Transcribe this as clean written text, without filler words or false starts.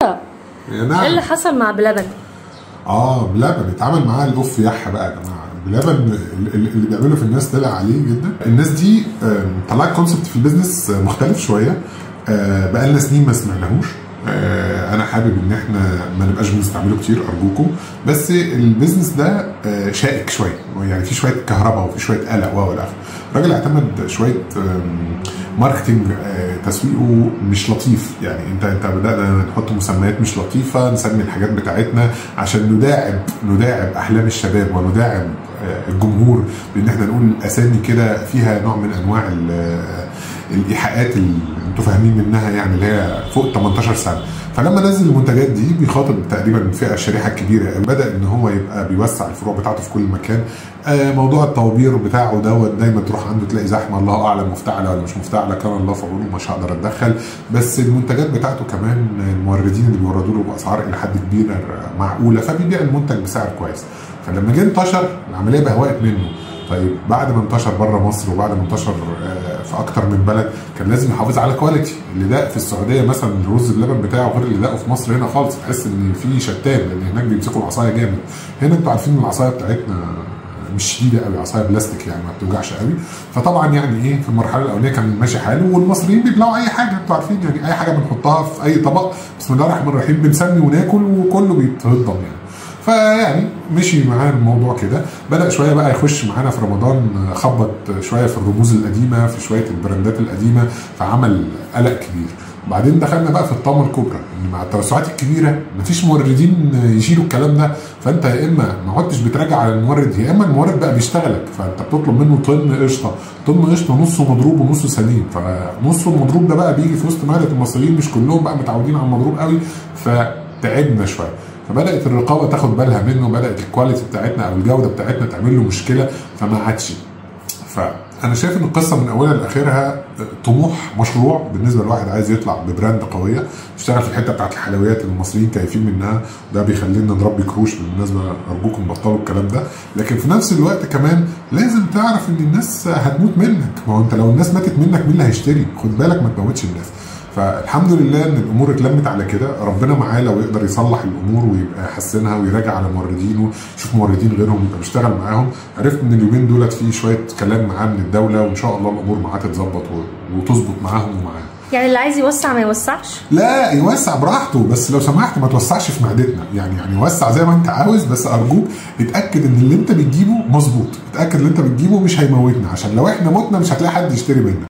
ترى نعم. ايه اللي حصل مع بلبن؟ بلبن اتعمل معاه الاوف يح بقى يا جماعه. بلبن اللي بيعمله في الناس طلع عليه جدا. الناس دي طلعت كونسبت في البيزنس مختلف شويه، بقى لنا سنين ما سمعناهوش. انا حابب ان احنا ما نبقاش بنستعمله كتير ارجوكم، بس البيزنس ده شائك شويه، يعني في شويه كهرباء وفي شويه قلق والى اخره. الراجل اعتمد شويه ماركتنج تسويقه مش لطيف، يعني انت بدانا نحط مسميات مش لطيفه، نسمي الحاجات بتاعتنا عشان نداعب احلام الشباب ونداعب الجمهور بان احنا نقول اسامي كده فيها نوع من انواع الايحاءات اللي انتوا فاهمين منها، يعني اللي هي فوق 18 سنه. فلما نزل المنتجات دي بيخاطب تقريبا الفئه الشريحه الكبيره قوي، بدا ان هو يبقى بيوسع الفروع بتاعته في كل مكان. موضوع الطوابير بتاعه دايما تروح عنده تلاقي زحمه، الله اعلم مفتعله ولا مش مفتعله، كان الله في عونه مش هقدر اتدخل. بس المنتجات بتاعته كمان الموردين اللي بيوردوا له باسعار الى حد كبير معقوله، فبيبيع المنتج بسعر كويس. فلما جه انتشر العمليه بهوقت منه. طيب بعد ما انتشر بره مصر وبعد ما انتشر في اكتر من بلد، كان لازم يحافظ على كواليتي. اللي داق في السعوديه مثلا الرز بلبن بتاعه غير اللي داقه في مصر هنا خالص، تحس ان في شتان، لان هناك بيمسكوا العصايه جامد. هنا انتوا عارفين العصايه بتاعتنا مش شديده قوي، عصايه بلاستيك يعني ما بتوجعش قوي. فطبعا يعني ايه، في المرحله الاولانيه كان ماشي حاله، والمصريين بيبلعوا اي حاجه، انتوا عارفين يعني اي حاجه بنحطها في اي طبق بسم الله الرحمن الرحيم بنسمي وناكل وكله بيتهضم يعني. فيعني مشي معاه الموضوع كده، بدا شويه بقى يخش معانا في رمضان، خبط شويه في الرموز القديمه، في شويه البراندات القديمه، فعمل قلق كبير. بعدين دخلنا بقى في الطامه الكبرى، ان مع التوسعات الكبيره مفيش موردين يشيلوا الكلام ده، فانت يا اما ما عدتش بتراجع على المورد، يا اما المورد بقى بيشتغلك، فانت بتطلب منه طن قشطه، نصه مضروب ونصه سليم، فنصه المضروب ده بقى بيجي في وسط معده المصريين مش كلهم بقى متعودين على المضروب قوي، فتعبنا شويه. فبدات الرقابه تاخد بالها منه، بدات الكواليتي بتاعتنا او الجوده بتاعتنا تعمل له مشكله، فما عادش. فانا شايف ان القصه من اولها لاخرها طموح مشروع بالنسبه لواحد عايز يطلع ببراند قويه، يشتغل في الحته بتاعت الحلويات اللي المصريين كيفين منها، وده بيخلينا نربي كروش. بالمناسبه ارجوكم بطلوا الكلام ده. لكن في نفس الوقت كمان لازم تعرف ان الناس هتموت منك، ما هو انت لو الناس ماتت منك مين اللي هيشتري؟ خد بالك ما تموتش الناس. فالحمد لله ان الامور اتلمت على كده، ربنا معاه لو يقدر يصلح الامور ويبقى يحسنها ويراجع على موردينه، يشوف موردين غيرهم يبقى بيشتغل معاهم. عرفت ان اليومين دولت في شويه كلام معاه من الدوله، وان شاء الله الامور معاه تتظبط وتظبط معاهم ومعاه. يعني اللي عايز يوسع ما يوسعش؟ لا يوسع براحته، بس لو سمحت ما توسعش في معدتنا، يعني وسع زي ما انت عاوز، بس ارجوك اتاكد ان اللي انت بتجيبه مظبوط، اتاكد ان اللي انت بتجيبه مش هيموتنا، عشان لو احنا متنا مش هتلاقي حد يشتري منك.